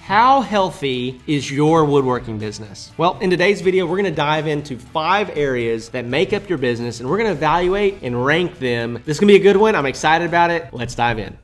How healthy is your woodworking business? Well, in today's video, we're gonna dive into 5 areas that make up your business, and we're gonna evaluate and rank them. This is gonna be a good one. I'm excited about it. Let's dive in.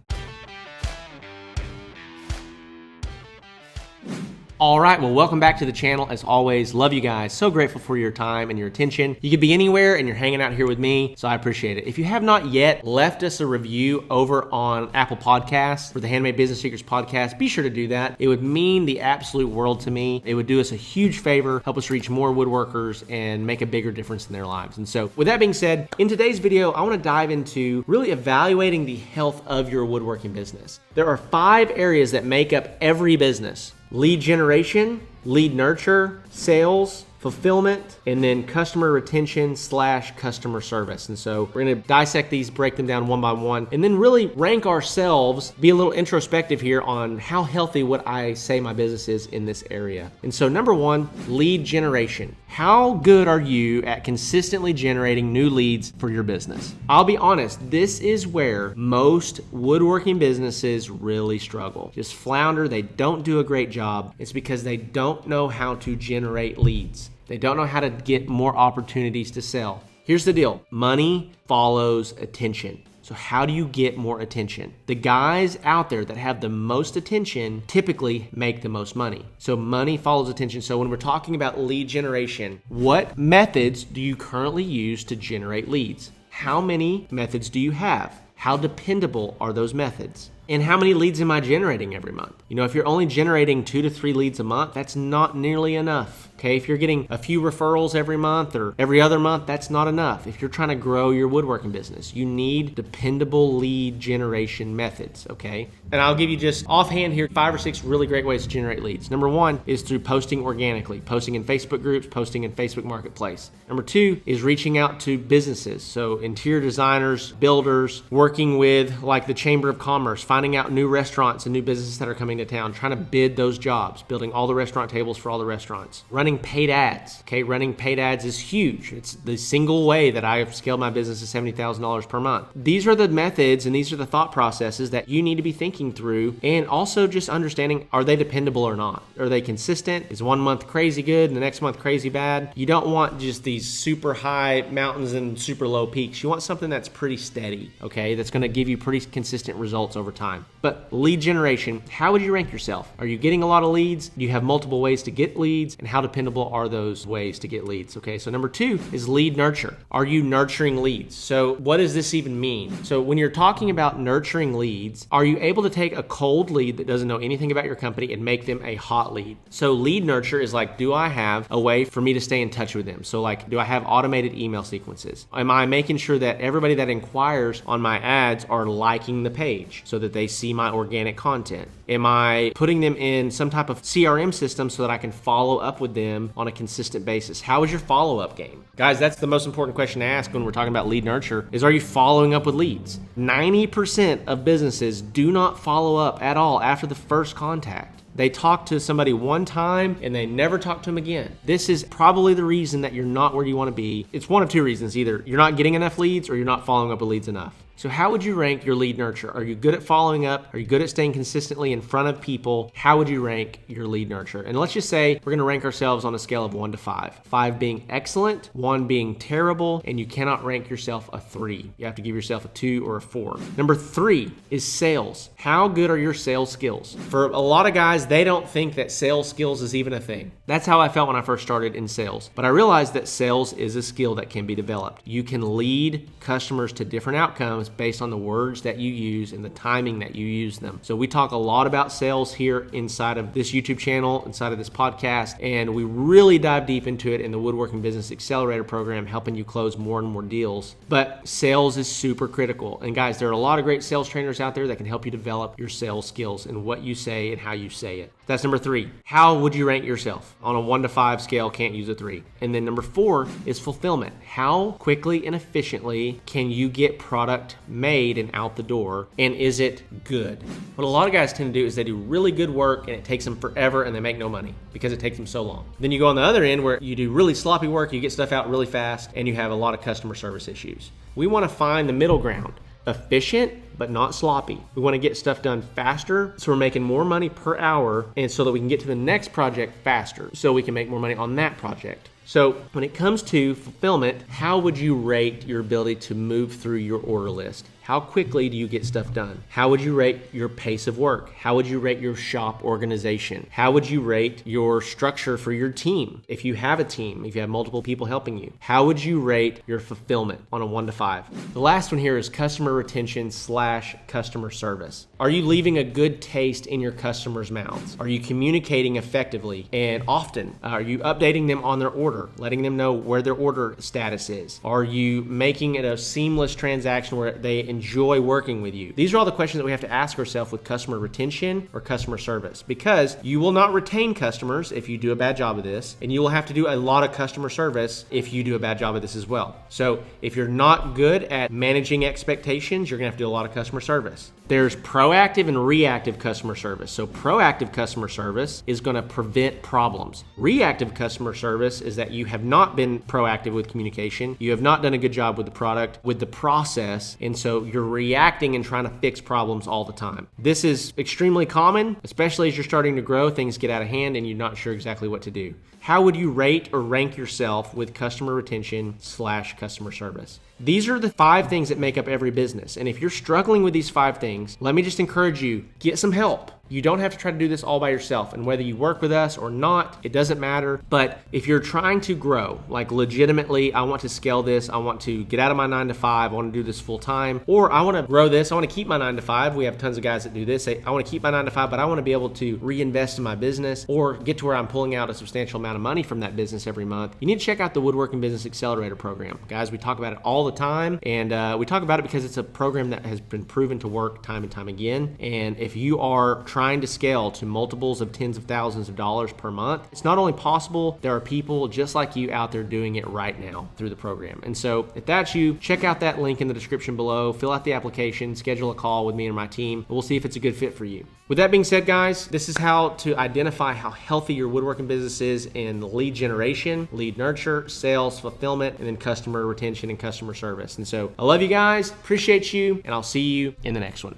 All right, well, welcome back to the channel. As always, love you guys. So grateful for your time and your attention. You could be anywhere and you're hanging out here with me, so I appreciate it. If you have not yet left us a review over on Apple Podcasts for the Handmade Business Secrets podcast, be sure to do that. It would mean the absolute world to me. It would do us a huge favor, help us reach more woodworkers and make a bigger difference in their lives. And so with that being said, in today's video, I wanna dive into really evaluating the health of your woodworking business. There are 5 areas that make up every business: lead generation, lead nurture, sales, fulfillment, and then customer retention / customer service. And so we're gonna dissect these, break them down one by one, and then really rank ourselves, be a little introspective here on how healthy would I say my business is in this area. And so number 1, lead generation. How good are you at consistently generating new leads for your business? I'll be honest, this is where most woodworking businesses really struggle. Just flounder, they don't do a great job. It's because they don't know how to generate leads. They don't know how to get more opportunities to sell. Here's the deal. Money follows attention. So how do you get more attention? The guys out there that have the most attention typically make the most money. So money follows attention. So when we're talking about lead generation, what methods do you currently use to generate leads? How many methods do you have? How dependable are those methods? And how many leads am I generating every month? You know, if you're only generating 2 to 3 leads a month, that's not nearly enough. Okay, if you're getting a few referrals every month or every other month, that's not enough. If you're trying to grow your woodworking business, you need dependable lead generation methods, okay? And I'll give you just offhand here 5 or 6 really great ways to generate leads. Number 1 is through posting organically, posting in Facebook groups, posting in Facebook Marketplace. Number 2 is reaching out to businesses. So interior designers, builders, working with like the Chamber of Commerce, finding out new restaurants and new businesses that are coming to town, trying to bid those jobs, building all the restaurant tables for all the restaurants. Running paid ads, okay? Running paid ads is huge. It's the single way that I have scaled my business to $70,000 per month. These are the methods and these are the thought processes that you need to be thinking through, and also just understanding, are they dependable or not? Are they consistent? Is one month crazy good and the next month crazy bad? You don't want just these super high mountains and super low peaks. You want something that's pretty steady, okay? That's gonna give you pretty consistent results over time. But lead generation, how would you rank yourself? Are you getting a lot of leads? Do you have multiple ways to get leads? And how dependable are those ways to get leads? Okay, so number 2 is lead nurture. Are you nurturing leads? So what does this even mean? So when you're talking about nurturing leads, are you able to take a cold lead that doesn't know anything about your company and make them a hot lead? So lead nurture is like, do I have a way for me to stay in touch with them? So like, do I have automated email sequences? Am I making sure that everybody that inquires on my ads are liking the page so that they see my organic content? Am I putting them in some type of CRM system so that I can follow up with them on a consistent basis? How is your follow-up game? Guys, that's the most important question to ask when we're talking about lead nurture is, are you following up with leads? 90% of businesses do not follow up at all after the first contact. They talk to somebody one time and they never talk to them again. This is probably the reason that you're not where you want to be. It's one of 2 reasons. Either you're not getting enough leads or you're not following up with leads enough. So how would you rank your lead nurture? Are you good at following up? Are you good at staying consistently in front of people? How would you rank your lead nurture? And let's just say we're gonna rank ourselves on a scale of 1 to 5. 5 being excellent, 1 being terrible, and you cannot rank yourself a 3. You have to give yourself a 2 or a 4. Number 3 is sales. How good are your sales skills? For a lot of guys, they don't think that sales skills is even a thing. That's how I felt when I first started in sales. But I realized that sales is a skill that can be developed. You can lead customers to different outcomes based on the words that you use and the timing that you use them. So we talk a lot about sales here inside of this YouTube channel, inside of this podcast, and we really dive deep into it in the Woodworking Business Accelerator program, helping you close more and more deals. But sales is super critical. And guys, there are a lot of great sales trainers out there that can help you develop your sales skills and what you say and how you say it. That's number 3. How would you rank yourself? On a 1 to 5 scale, can't use a 3. And then number 4 is fulfillment. How quickly and efficiently can you get product made and out the door? And is it good? What a lot of guys tend to do is they do really good work and it takes them forever and they make no money because it takes them so long. Then you go on the other end where you do really sloppy work, you get stuff out really fast, and you have a lot of customer service issues. We want to find the middle ground. Efficient but not sloppy. We want to get stuff done faster, so we're making more money per hour, and so that we can get to the next project faster, so we can make more money on that project. So when it comes to fulfillment, how would you rate your ability to move through your order list? How quickly do you get stuff done? How would you rate your pace of work? How would you rate your shop organization? How would you rate your structure for your team? If you have a team, if you have multiple people helping you, how would you rate your fulfillment on a 1 to 5? The last one here is customer retention / customer service. Are you leaving a good taste in your customers' mouths? Are you communicating effectively and often? Are you updating them on their order, letting them know where their order status is? Are you making it a seamless transaction where they enjoy working with you? These are all the questions that we have to ask ourselves with customer retention or customer service, because you will not retain customers if you do a bad job of this, and you will have to do a lot of customer service if you do a bad job of this as well. So if you're not good at managing expectations, you're gonna have to do a lot of customer service. There's proactive and reactive customer service. So proactive customer service is going to prevent problems. Reactive customer service is that you have not been proactive with communication. You have not done a good job with the product, with the process, and so you're reacting and trying to fix problems all the time. This is extremely common, especially as you're starting to grow, things get out of hand and you're not sure exactly what to do. How would you rate or rank yourself with customer retention / customer service? These are the 5 things that make up every business. And if you're struggling with these 5 things, let me just encourage you, get some help. You don't have to try to do this all by yourself. And whether you work with us or not, it doesn't matter. But if you're trying to grow, like legitimately, I want to scale this, I want to get out of my 9 to 5, I want to do this full time, or I want to grow this, I want to keep my 9 to 5. We have tons of guys that do this. I want to keep my 9 to 5, but I want to be able to reinvest in my business or get to where I'm pulling out a substantial amount of money from that business every month. You need to check out the Woodworking Business Accelerator program. Guys, we talk about it all the time, and we talk about it because it's a program that has been proven to work time and time again. And if you are trying to scale to multiples of tens of thousands of dollars per month, it's not only possible, there are people just like you out there doing it right now through the program. And so if that's you, check out that link in the description below, fill out the application, schedule a call with me and my team, and we'll see if it's a good fit for you. With that being said, guys, this is how to identify how healthy your woodworking business is in lead generation, lead nurture, sales, fulfillment, and then customer retention and customer service. And so I love you guys, appreciate you, and I'll see you in the next one.